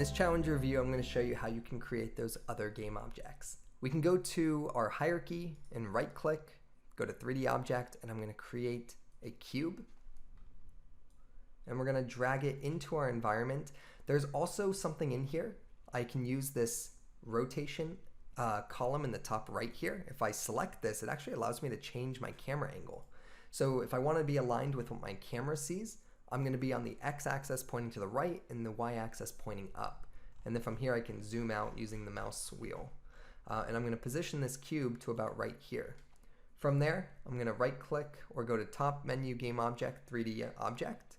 this challenge review, I'm going to show you how you can create those other game objects. We can go to our hierarchy and right click, go to 3D object, and I'm going to create a cube. And we're going to drag it into our environment. There's also something in here. I can use this rotation column in the top right here. If I select this, it actually allows me to change my camera angle. So if I want to be aligned with what my camera sees, I'm going to be on the x-axis pointing to the right and the y-axis pointing up. And then from here I can zoom out using the mouse wheel. And I'm going to position this cube to about right here. From there, I'm going to right click or go to top menu, game object, 3D object.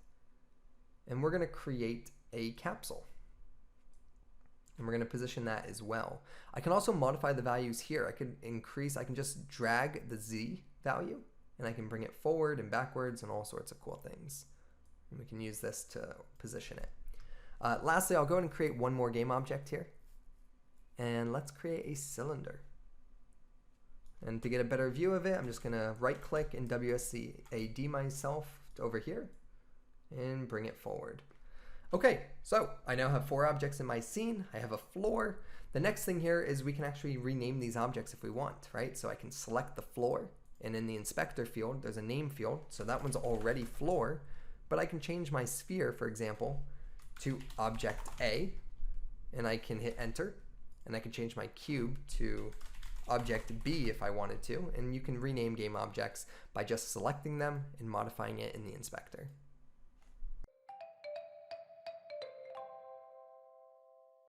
And we're going to create a capsule. And we're going to position that as well. I can also modify the values here. I can just drag the Z value and I can bring it forward and backwards and all sorts of cool things. And we can use this to position it. Lastly, I'll go ahead and create one more game object here. And let's create a cylinder. And to get a better view of it, I'm just going to right click and WSCAD myself over here and bring it forward. Okay, so I now have 4 objects in my scene. I have a floor. The next thing here is we can actually rename these objects if we want, right? So I can select the floor, and in the inspector field, there's a name field. So that one's already floor, but I can change my sphere, for example, to object A, and I can hit enter, and I can change my cube to object B if I wanted to, and you can rename game objects by just selecting them and modifying it in the inspector.